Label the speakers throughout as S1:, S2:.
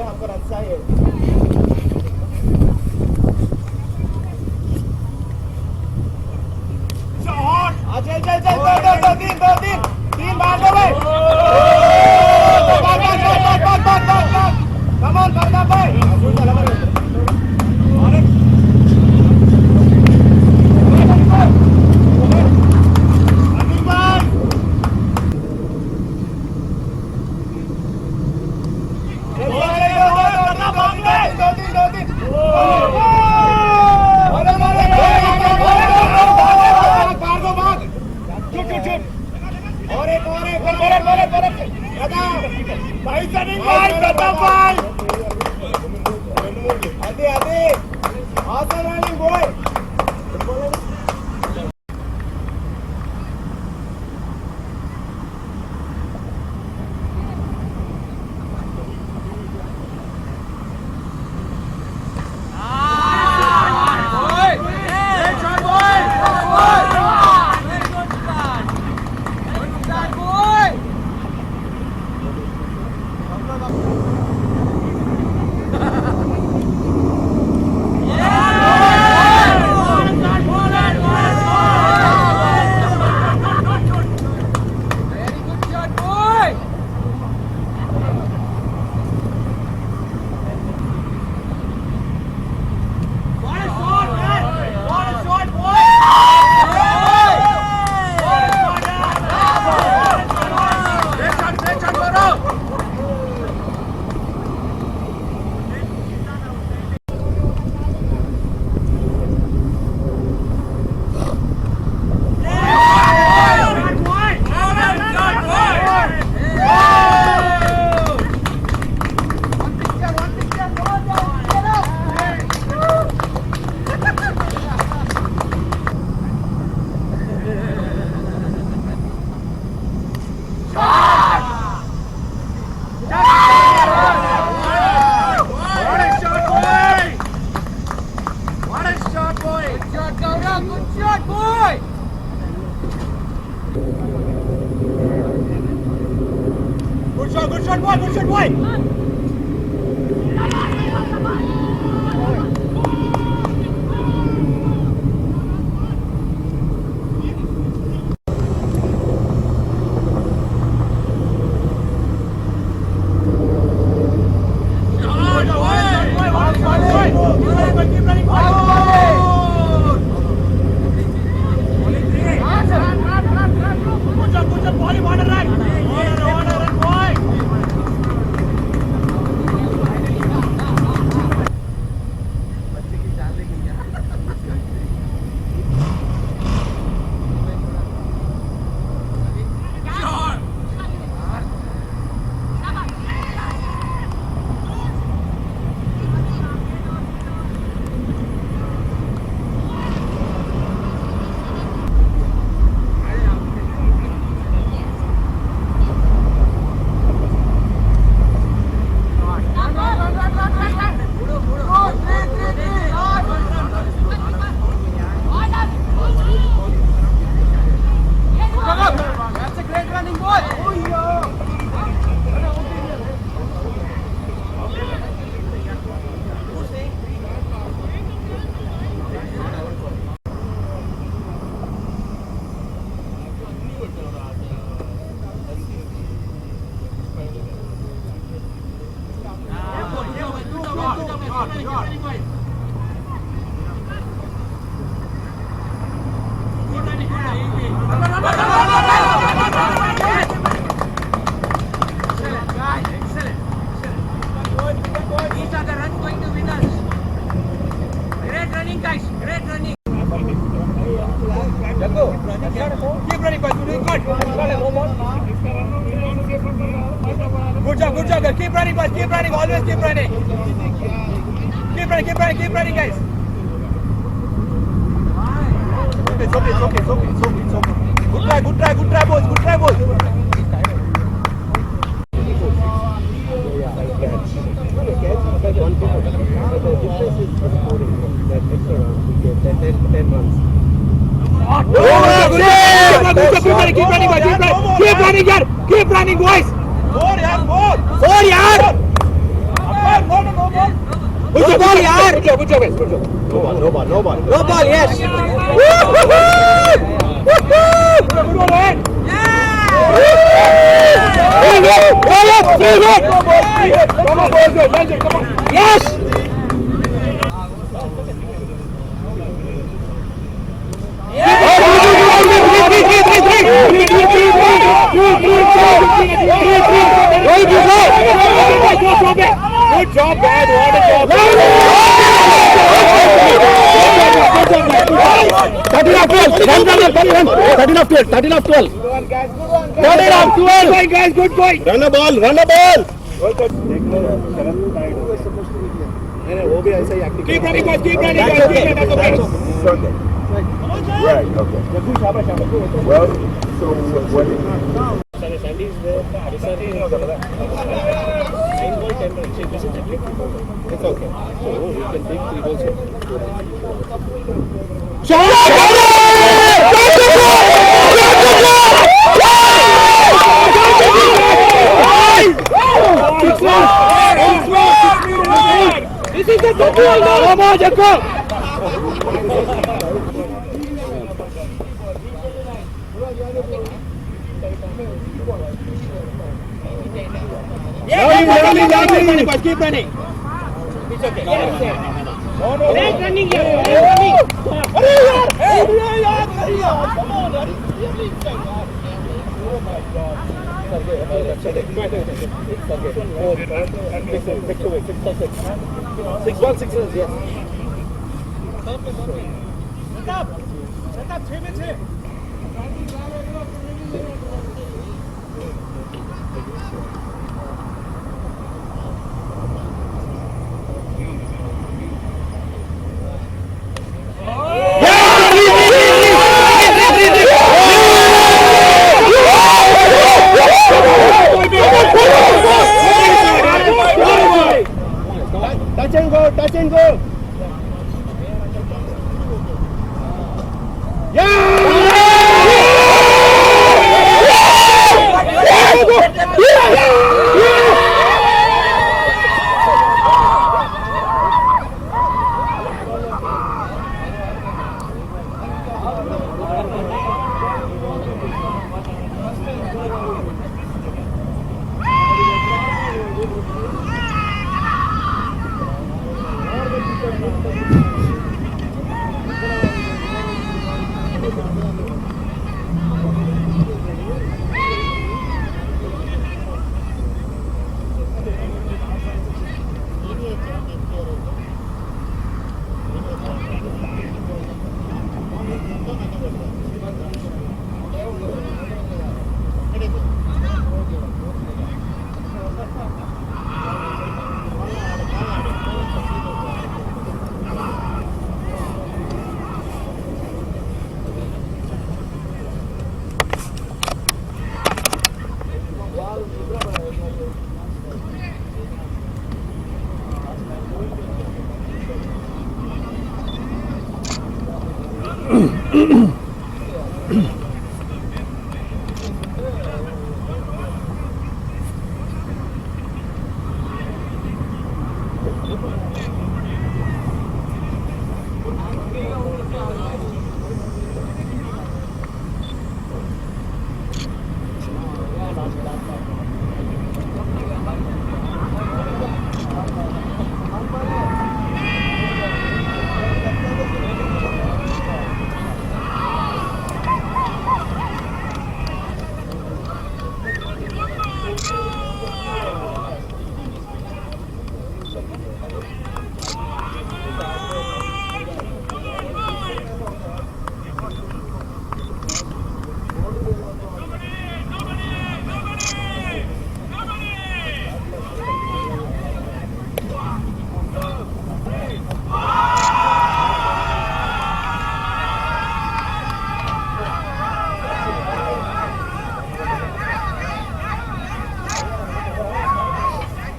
S1: हमको रन चाहिए। चल चल चल दो तीन बार दो भाई। कमान करना भाई। Good job, guys. Keep running, boys. Keep running. Always keep running. Keep running, guys. It's okay. Good try, boys. Keep running, boys. Four, yaar. Good ball, yaar. Good job. No ball, yes. Come on, yes. Good job, man. What a job. 13 of 12. 13 of 12. 13 of 12. Guys, good point. Run the ball. Keep running, guys.
S2: Right, okay. Well, so what?
S1: It's okay. So we can take 3 goals here. This is the goal. Come on, Jacob. Keep running. It's okay. Keep running. Come on. 6-1, yes. Set up 3 minutes here. Touch and go.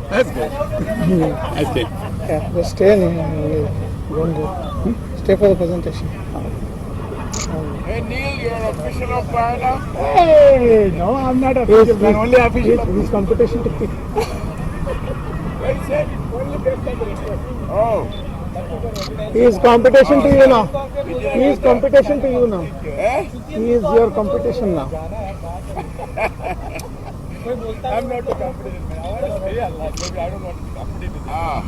S1: That's good. That's good.
S3: Yeah, just stay in. Don't go. Stay for the presentation.
S2: Hey Neil, you're an official of Guyana?
S3: Hey, no, I'm not official. I'm only official. He's competition ticket.
S2: What is it? Oh.
S3: He is competition to you now. He is competition to you now.
S2: Eh?
S3: He is your competition now.
S2: I'm not a competition man. I want to stay alive. Maybe I don't want to be competitive. Ah.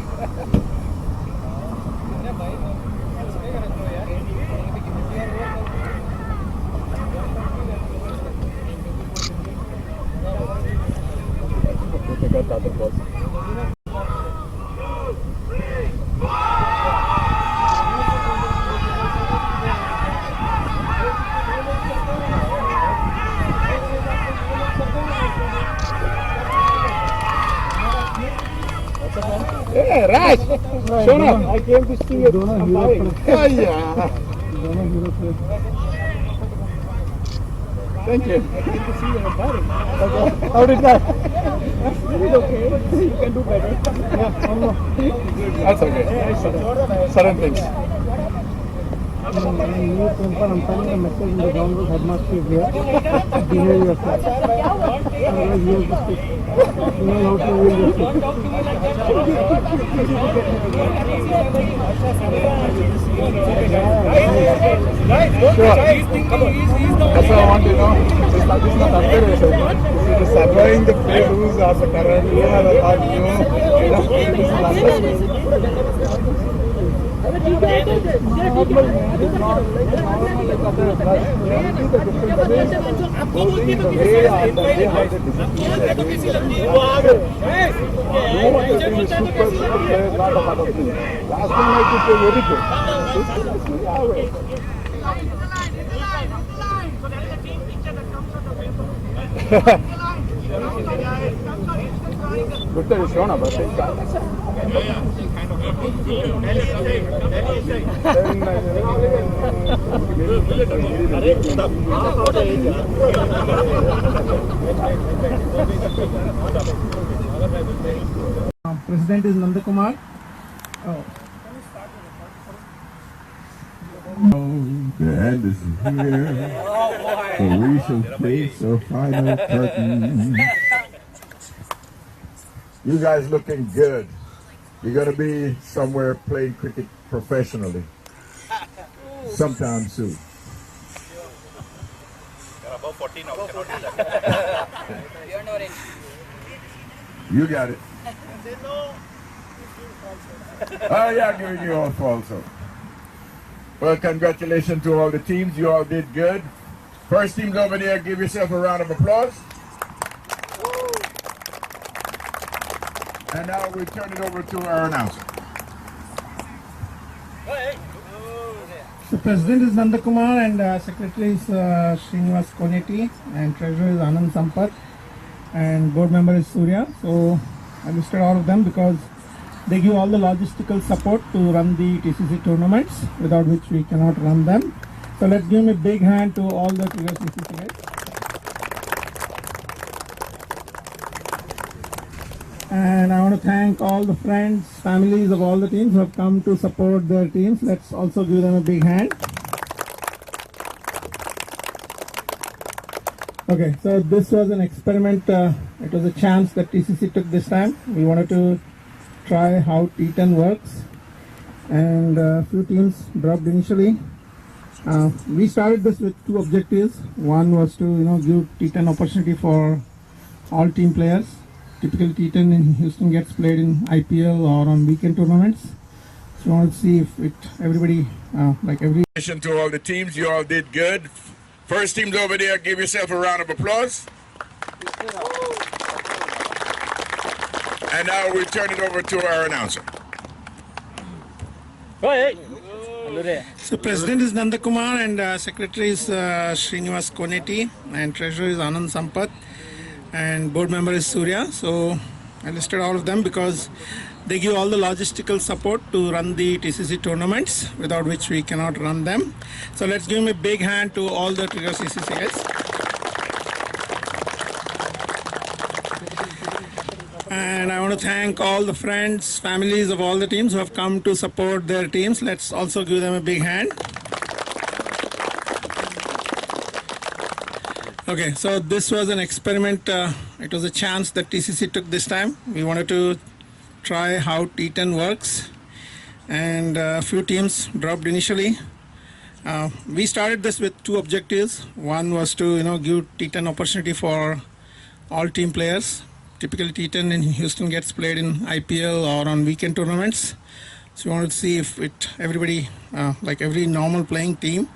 S3: Hey, Raj! Shona, I came to see you. Yeah.
S2: Thank you.
S3: How did that?
S2: It's okay. You can do better.
S1: That's okay. Certain things.
S3: I'm telling a message in the ground was headmaster is here. Behave yourself. Otherwise you will just you know how to use your
S1: Sure. That's what I want to know. It's not unfair. It is surveying the play rules as a current. You have a thought, this is understood. Good that you shown up,
S3: President is Nandakumar.
S2: The end is here. So we shall face our final curtain. You guys looking good. You're going to be somewhere playing cricket professionally sometime soon.
S1: About 14 now.
S2: You got it. Oh yeah, I'm giving you all also. Well, congratulations to all the teams. You all did good. First teams over there, give yourself a round of applause. And now we turn it over to our announcer.
S3: The president is Nandakumar and secretary is Srinivas Koneti and treasurer is Anand Sampath and board member is Surya. So I listed all of them because they give all the logistical support to run the TCC tournaments, without which we cannot run them. So let's give them a big hand to all the TCC guys. And I want to thank all the friends, families of all the teams who have come to support their teams. Let's also give them a big hand. Okay, so this was an experiment. It was a chance that TCC took this time. We wanted to try how T10 works. And a few teams dropped initially. We started this with two objectives. One was to give T10 opportunity for all team players. Typically T10 in Houston gets played in IPL or on weekend tournaments. So I want to see if everybody,
S2: To all the teams, you all did good. First teams over there, give yourself a round of applause. And now we turn it over to our announcer.
S3: So President is Nanda Kumar and Secretary is Srinivas Koneti and Treasurer is Anand Sampath and Board Member is Surya. So I listed all of them because they give all the logistical support to run the TCC tournaments, without which we cannot run them. So let's give them a big hand to all the Trigger CCC guys. And I want to thank all the friends, families of all the teams who have come to support their teams. Let's also give them a big hand. Okay, so this was an experiment. It was a chance that TCC took this time. We wanted to try how T10 works. And a few teams dropped initially. We started this with two objectives. One was to give T10 opportunity for all team players. Typically T10 in Houston gets played in IPL or on weekend tournaments. So we wanted to see if everybody, like every normal playing team,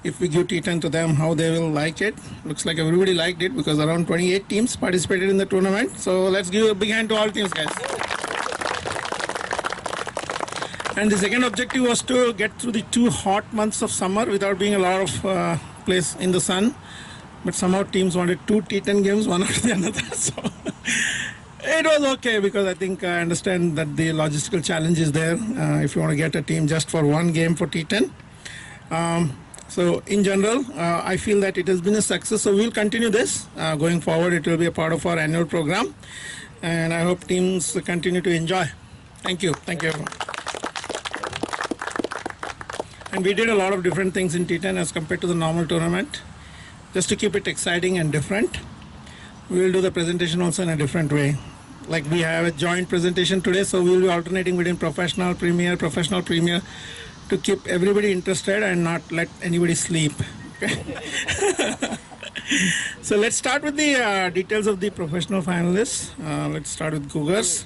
S3: if we give T10 to them, how they will like it. Looks like everybody liked it because around 28 teams participated in the tournament. So let's give a big hand to all teams, guys. And the second objective was to get through the 2 hot months of summer without being a lot of place in the sun. But somehow teams wanted 2 T10 games, one after the another. So it was okay because I think I understand that the logistical challenge is there if you want to get a team just for 1 game for T10. So in general, I feel that it has been a success. So we'll continue this going forward. It will be a part of our annual program. And I hope teams continue to enjoy. Thank you. Thank you, everyone. And we did a lot of different things in T10 as compared to the normal tournament. Just to keep it exciting and different, we will do the presentation also in a different way. Like we have a joint presentation today, so we will be alternating between professional, premier, to keep everybody interested and not let anybody sleep. Okay? So let's start with the details of the professional finalists. Let's start with Cougars.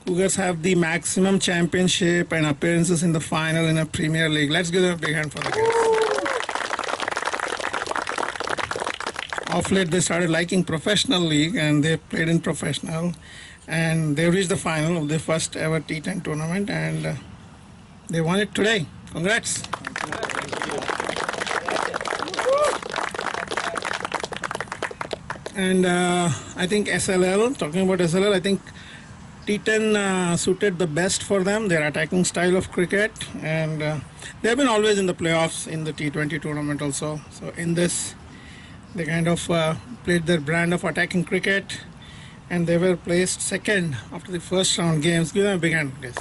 S3: Cougars have the maximum championship and appearances in the final in a Premier League. Let's give them a big hand for the guys. Of late, they started liking professional league and they played in professional. And they reached the final of the first ever T10 tournament and they won it today. Congrats. And I think SLL, talking about SLL, I think T10 suited the best for them, their attacking style of cricket. And they have been always in the playoffs in the T20 tournament also. So in this, they kind of played their brand of attacking cricket and they were placed second after the first round games. Give them a big hand, guys.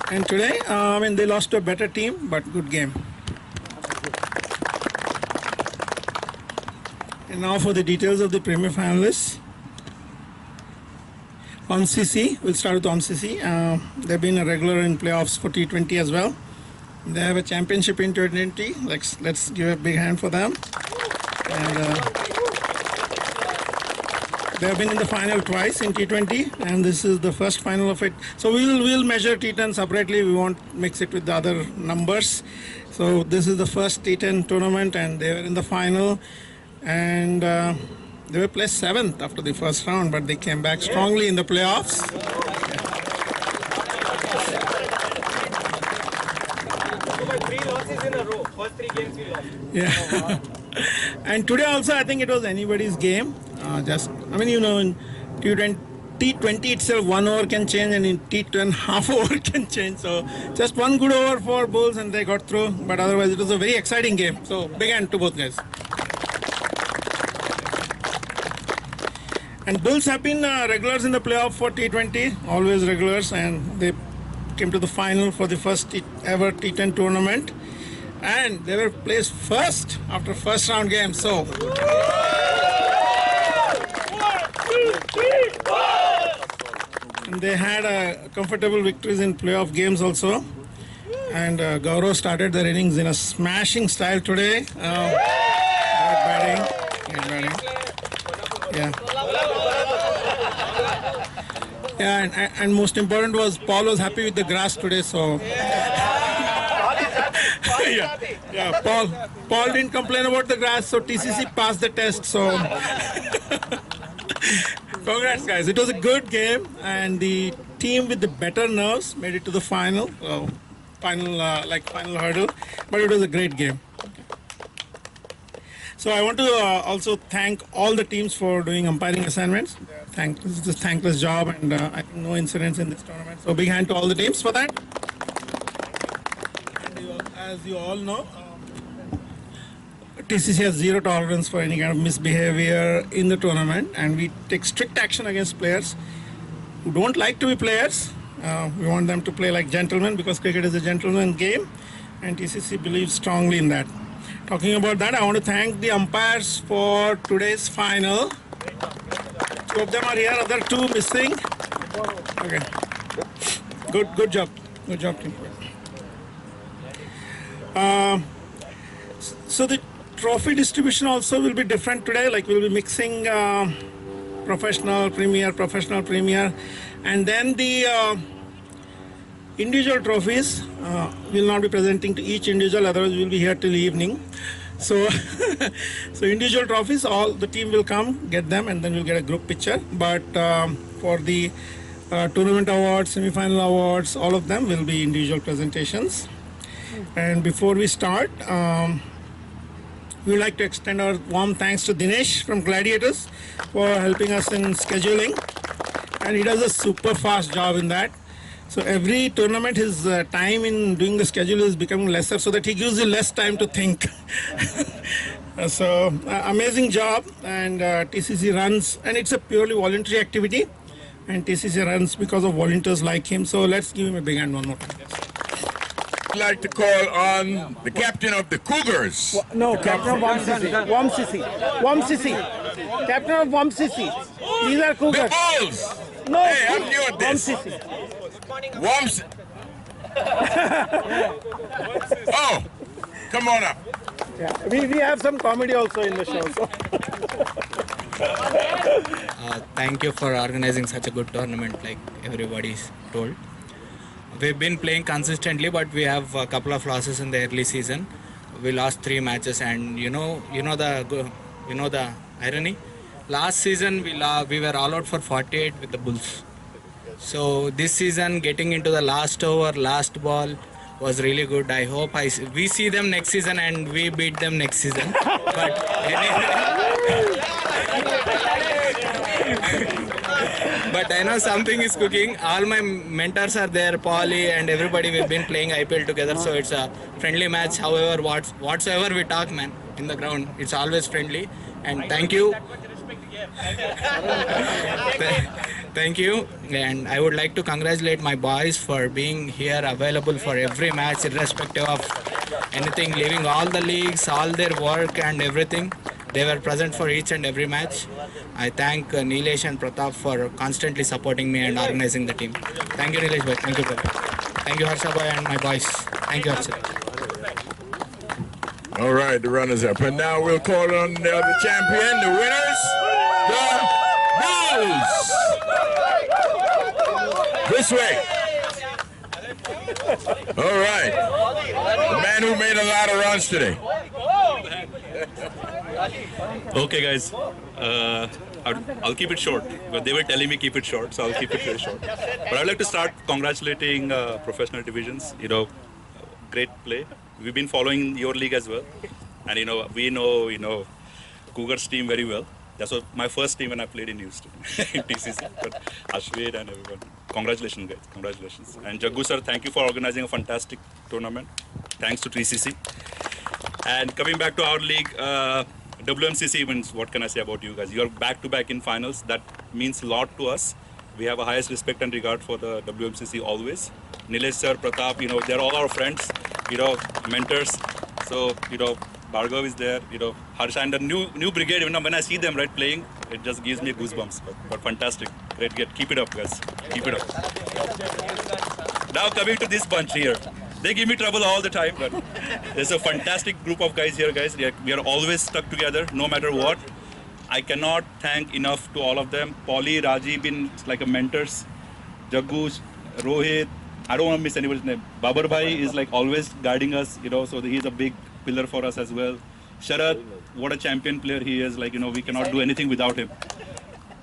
S3: And today, they lost to a better team, but good game. And now for the details of the Premier finalists. OMCC, we'll start with OMCC. They've been a regular in playoffs for T20 as well. They have a championship in T20. Let's give a big hand for them. And they have been in the final twice in T20, and this is the first final of it. So we'll measure T10 separately. We won't mix it with the other numbers. So this is the first T10 tournament, and they were in the final, and they were placed 7th after the first round, but they came back strongly in the playoffs. Yeah. And today also I think it was anybody's game. In T20 itself 1 over can change, and in T10 half over can change. So just 1 good over for Bulls and they got through. But otherwise it was a very exciting game. So big hand to both guys. And Bulls have been regulars in the playoff for T20, always regulars, and they came to the final for the first ever T10 tournament. And they were placed first after first round game. So and they had comfortable victories in playoff games also. And Gaurav started their innings in a smashing style today. Great batting. Yeah. Yeah, and most important was Paul was happy with the grass today, so yeah. Paul didn't complain about the grass, so TCC passed the test. So Congrats, guys. It was a good game, and the team with the better nerves made it to the final, final hurdle. But it was a great game. So I want to also thank all the teams for doing umpiring assignments. This is a thankless job, and I think no incidents in this tournament. So big hand to all the teams for that. And as you all know, TCC has zero tolerance for any kind of misbehavior in the tournament, and we take strict action against players who don't like to be players. We want them to play like gentlemen, because cricket is a gentleman game, and TCC believes strongly in that. Talking about that, I want to thank the umpires for today's final. Two of them are here, other two missing. Okay. Good job. Good job, team. So the trophy distribution also will be different today. Like, we'll be mixing professional, premier, and then the individual trophies will not be presenting to each individual, otherwise we'll be here till evening. So so individual trophies, all the team will come get them, and then we'll get a group picture. But for the tournament awards, semi-final awards, all of them will be individual presentations. And before we start, we would like to extend our warm thanks to Dinesh from Gladiators for helping us in scheduling, and he does a super fast job in that. So every tournament, his time in doing the schedule is becoming lesser, so that he gives you less time to think. So amazing job. And TCC runs, and it's a purely voluntary activity, and TCC runs because of volunteers like him. So let's give him a big hand one more time.
S2: I'd like to call on the captain of the Cougars.
S3: No, captain of WAMCC. Captain of WAMCC. These are
S2: The
S3: Cougars.
S2: Bulls!
S3: No,
S2: Hey, I'm new at this.
S3: WAMCC.
S2: Oh, come on up.
S3: Yeah, we have some comedy also in the show. So.
S4: Thank you for organizing such a good tournament, like everybody's told. We've been playing consistently, but we have a couple of losses in the early season. We lost 3 matches, and you know the irony. Last season we were all out for 48 with the Bulls. So this season, getting into the last over, last ball was really good. I hope we see them next season and we beat them next season. But but I know something is cooking. All my mentors are there, Paulie and everybody. We've been playing IPL together, so it's a friendly match. However, whatsoever we talk, man, in the ground, it's always friendly. And thank you. Thank you, and I would like to congratulate my boys for being here, available for every match, irrespective of anything, leaving all the leagues, all their work and everything. They were present for each and every match. I thank Nilesh and Pratap for constantly supporting me and organizing the team. Thank you, Nilesh bhai. Thank you, brother. Thank you, Harsha bhai, and my boys. Thank you, Harsha.
S2: All right, the runners-up. And now we'll call on the champion, the winners, the Bulls. This way. All right. The man who made a lot of runs today.
S5: Okay, guys. I'll keep it short, but they were telling me keep it short, so I'll keep it very short. But I'd like to start congratulating professional divisions. Great play. We've been following your league as well, and we know Cougars team very well. That was my first team when I played in Houston, in TCC. But Ashwin and everyone, congratulations, guys, congratulations. And Jaggu sir, thank you for organizing a fantastic tournament. Thanks to TCC. And coming back to our league, WMCC events, what can I say about you guys? You are back-to-back in finals. That means a lot to us. We have a highest respect and regard for the WMCC always. Nilesh sir, Pratap, they're all our friends, mentors. So, Bhargav is there, Harsha and the new brigade, when I see them playing, it just gives me goosebumps. But fantastic. Great. Keep it up, guys. Keep it up. Now coming to this bunch here. They give me trouble all the time, but there's a fantastic group of guys here, guys. We are always stuck together, no matter what. I cannot thank enough to all of them. Paulie, Raji been like a mentors. Jaggu, Rohit, I don't want to miss anybody's name. Babar Bhai is like always guiding us, so he's a big pillar for us as well. Sharad, what a champion player he is. We cannot do anything without him.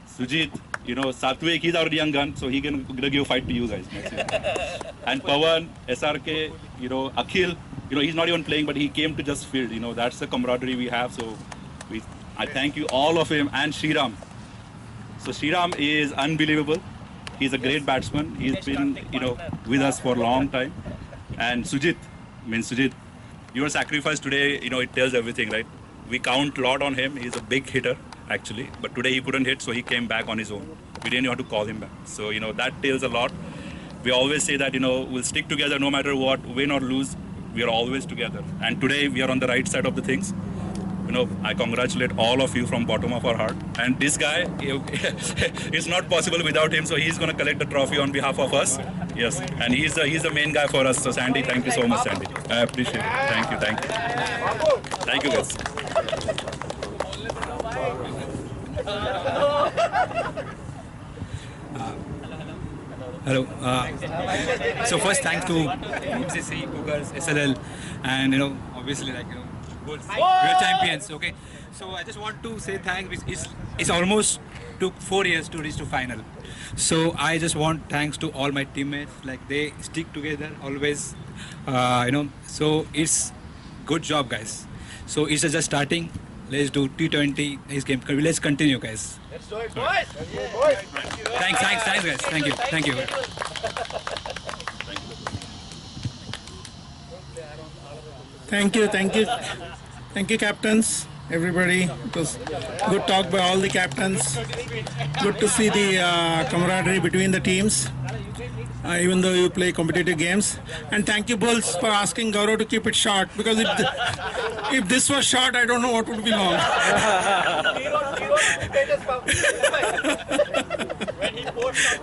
S5: Sujit, You know, Satvik, he's our young gun, so he can gonna give a fight to you guys next year. And Pawan, SRK, you know, Akhil, you know, he's not even playing, but he came to just field. You know, that's the camaraderie we have. So I thank you, all of him, and Shriram. So Shriram is unbelievable. He's a great batsman. He's been, you know, with us for a long time. And Sujit, your sacrifice today, you know, it tells everything, right? We count a lot on him. He's a big hitter, actually. But today he couldn't hit, so he came back on his own. We didn't have to call him back. So, you know, that tells a lot. We always say that, you know, we'll stick together no matter what, win or lose. We are always together. And today we are on the right side of the things. You know, I congratulate all of you from bottom of our heart. And this guy, it's not possible without him. So he's going to collect the trophy on behalf of us. Yes, and he's the main guy for us. So Sandy, thank you so much, Sandy. I appreciate it. Thank you. Thank you, guys.
S4: Hello. So first, thanks to MCC, Cougars, SLL, and you know, obviously, like you know, Bulls. We are champions. Okay. So I just want to say thanks. It's almost took 4 years to reach to final. So I just want thanks to all my teammates. Like they stick together always. You know. So it's good job, guys. So it's just starting. Let's do T20. This game. Let's continue, guys.
S6: Let's do it, boys.
S4: Thanks, guys. Thank you.
S3: Thank you, captains, everybody. It was good talk by all the captains. Good to see the camaraderie between the teams, even though you play competitive games. And thank you, Bulls, for asking Gaurav to keep it short, because if this was short, I don't know what would be long.
S6: When he posts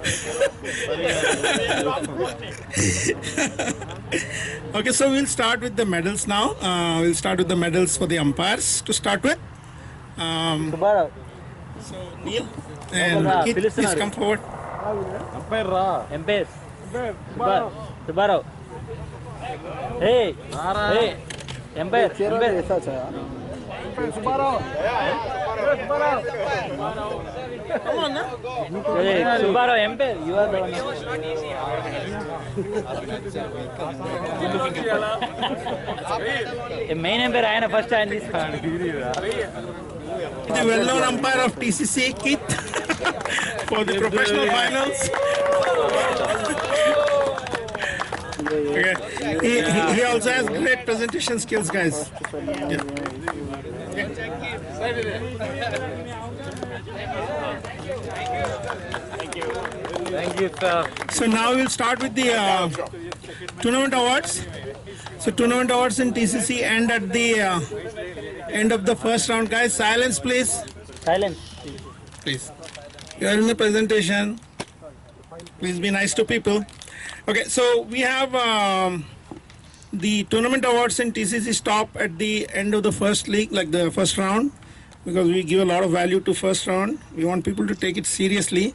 S3: Okay, so we'll start with the medals now. We'll start with the medals for the umpires to start with. So Neil and Keith, please come forward.
S7: Empire. Subarao. Hey, Empire. Hey, Subarao, Empire. You are the one. The main Empire, I am first time this one.
S3: The well-known umpire of TCC, Keith, for the professional finals. Okay. He also has great presentation skills, guys. Yeah.
S7: Thank you, sir.
S3: So now we'll start with the tournament awards. So tournament awards in TCC end at the end of the first round, guys. Silence, please.
S7: Silence.
S3: Please. You are in the presentation. Please be nice to people. Okay, so we have the tournament awards in TCC stop at the end of the first league, like the first round, because we give a lot of value to first round. We want people to take it seriously,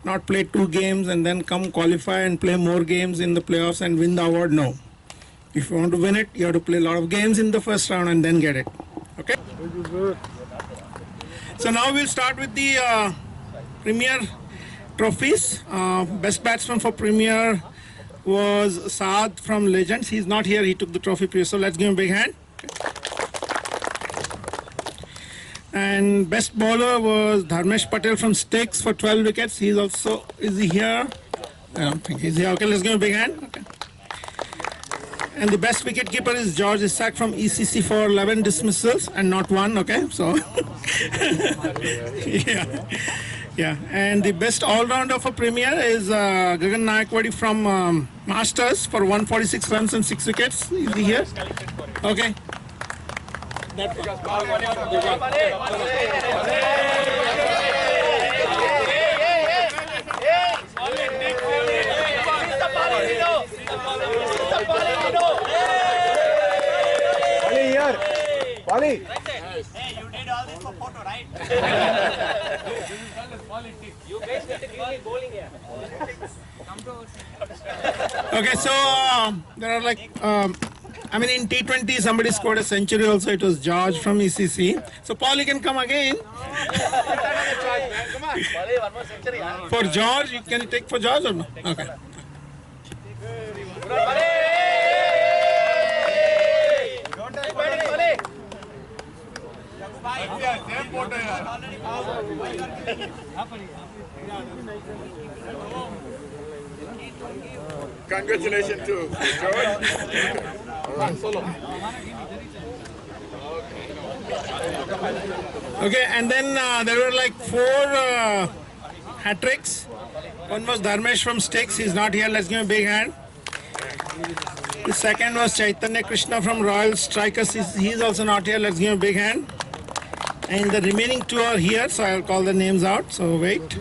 S3: not play 2 games and then come qualify and play more games in the playoffs and win the award. No. If you want to win it, you have to play a lot of games in the first round and then get it. Okay? So now we'll start with the Premier trophies. Best batsman for Premier was Saad from Legends. He's not here. He took the trophy previous. So let's give him a big hand. And best bowler was Dharmesh Patel from Sticks for 12 wickets. He's also, is he here? I don't think he's here. Okay, let's give him a big hand. Okay. And the best wicket keeper is George Isaac from ECC for 11 dismissals and not 1. Okay, so yeah. And the best all-rounder for Premier is Gagan Nayakwadi from Masters for 146 runs and 6 wickets. Is he here? Okay.
S1: Wally.
S6: Hey, you did all this for photo, right? You guys get to give me bowling here.
S3: Okay, so there are like, I mean, in T20 somebody scored a century also. It was George from ECC. So Paul, you can come again.
S6: one more century.
S3: For George, you can take for George or no? Okay.
S2: Congratulations to George.
S3: Okay, and then there were like 4 hat tricks. One was Dharmesh from Sticks. He's not here. Let's give him a big hand. The second was Chaitanya Krishna from Royal Strikers. He's also not here. Let's give him a big hand. And the remaining 2 are here, so I'll call the names out. So wait.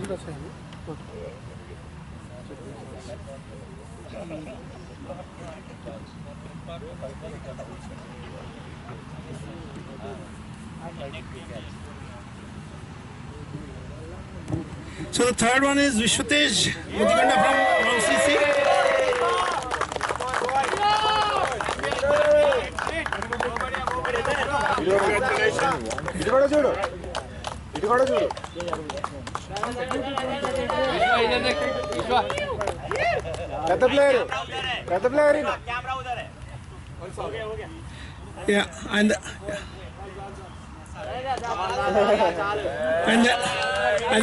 S3: So the third one is Vishwatej Mudikanda from OCC.
S6: Camera udhar hai.
S3: Yeah, and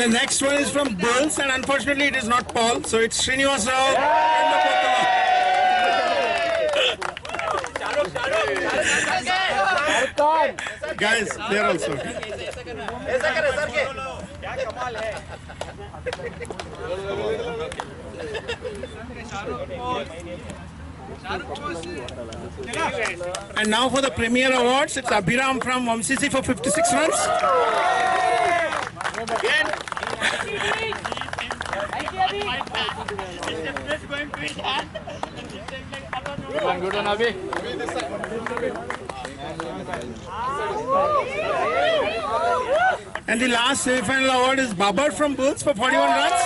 S3: the next one is from Bulls, and unfortunately it is not Paul, so it's Srinivas Rao and the Potala. Guys, they are also.
S6: ऐसा करे sir के. क्या कमाल है.
S3: And now for the Premier Awards, it's Abhiram from MCC for 56 runs.
S7: Good one, Abhi.
S3: And the last semi-final award is Babar from Bulls for 41 runs.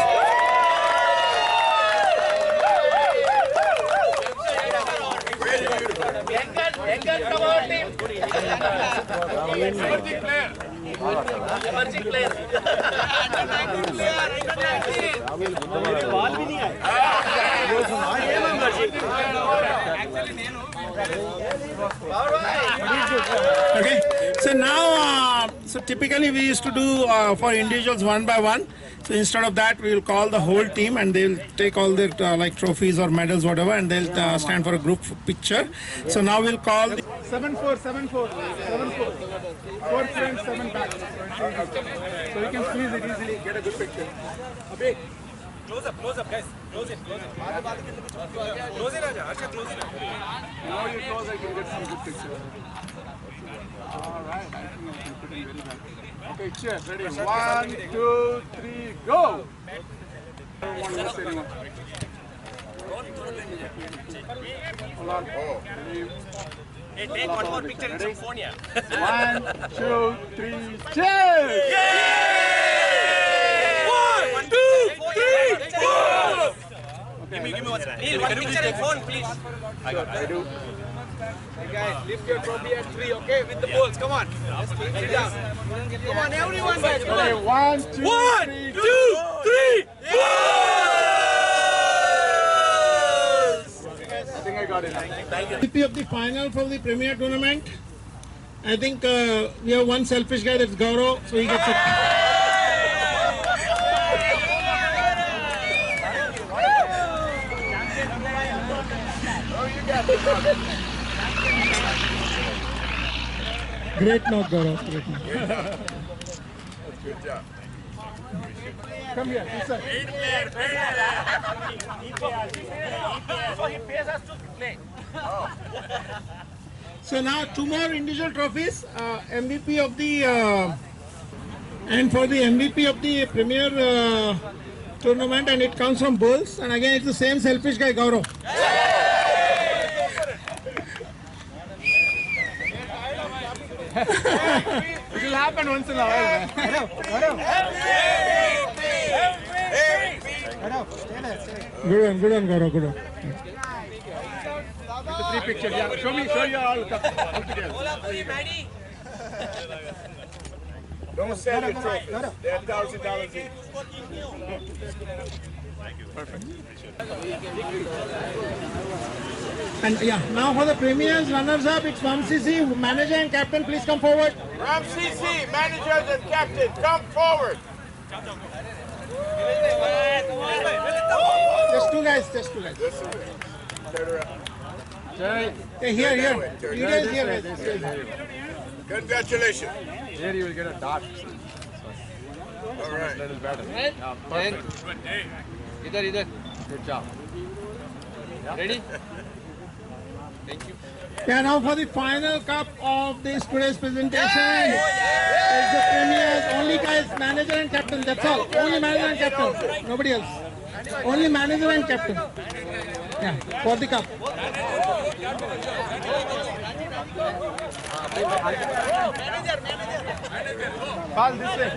S6: Emerging player.
S3: Okay, so now, so typically we used to do for individuals one by one. So instead of that, we will call the whole team and they'll take all their like trophies or medals, whatever, and they'll stand for a group picture. So now we'll call the
S1: 7-4, 7-4, 7-4. 4 frames, 7 backs. So you can squeeze it easily, get a good picture.
S6: Close up, guys. Close it. Close it, Raja. Acha, close it.
S1: Now you close, I can get some good pictures. Alright, I think I can put it very well. Okay, cheers, ready? 1, 2, 3, go! I don't want to miss anyone. Hold on.
S6: Hey, take one more picture in some phone here.
S1: 1, 2, 3, cheers!
S6: One, two, three, four! Give me one. Neil, one picture in phone, please. I do. Hey guys, lift your trophy at 3, okay? With the balls, come on. Sit down. Come on, everyone, guys, come
S1: Okay,
S6: on.
S1: 1, 2, 3,
S6: 2, 3,
S1: I think I got it.
S3: MVP of the final for the Premier tournament. I think we have one selfish guy, that's Gaurav, so he gets it. Great note, Gaurav. Great note.
S2: Good job.
S1: Come here, this side.
S6: So he pays us to play.
S3: So now 2 more individual trophies. MVP of the and for the MVP of the Premier tournament, and it comes from Bulls. And again, it's the same selfish guy, Gaurav.
S1: It will happen once in a while, man.
S3: Good one, Gaurav. Good one.
S1: The 3 pictures, yeah. Show you all together.
S2: Don't sell your trophies. They're $1,000 each.
S3: And yeah, now for the premiers, runners-up, it's Ramsey, manager and captain. Please come forward.
S2: Ramsey, managers and captain, come forward.
S3: Just two guys.
S2: Turn around.
S3: Hey, here. You guys here.
S2: Congratulations.
S1: Here you will get a dot.
S2: All right.
S1: Little better.
S7: Idhar.
S1: Good job.
S7: Ready?
S3: Yeah, now for the final cup of this today's presentation. It's the premiers. Only guys, manager and captain. That's all. Only manager and captain. Nobody else. Only manager and captain. Yeah, for the cup.
S1: Pass this way.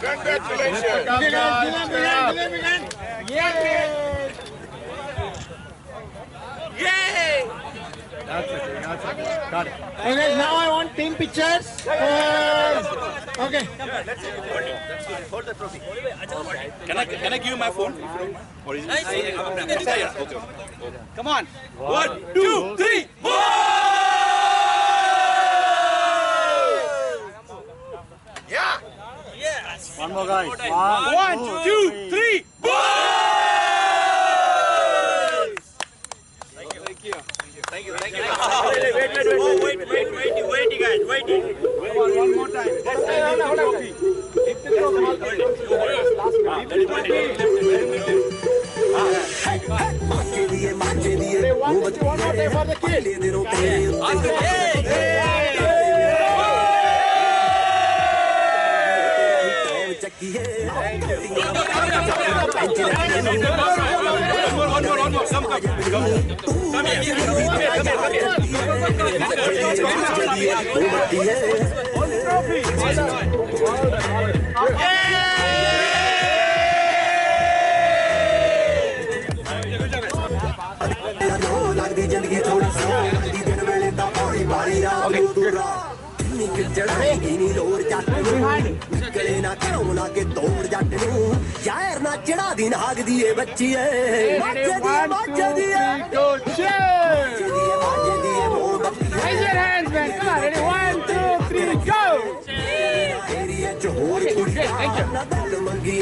S2: Congratulations.
S3: Okay, guys, begin.
S1: That's it. Got it.
S3: Okay, now I want team pictures. Okay.
S5: Can I give you my phone? Or is it? Okay.
S6: Come on.
S5: 1, 2, 3.
S2: Yeah.
S1: One more, guys.
S6: 1, 2, 3. Thank you. Wait, guys. One more time.
S5: One more. Come
S8: लगदी जिंदगी थोड़ी सी दिन वेले दा पौड़ी मारी रात चढ़ाई नी लोड़ जट निकले ना घरों लागे तोड़ जट नूं यार ना चढ़ा दी नाग दी बच्ची है माजे दी
S3: Raise your hands, man. Come on, ready? 1, 2, 3, go!
S8: Area च होर कुछ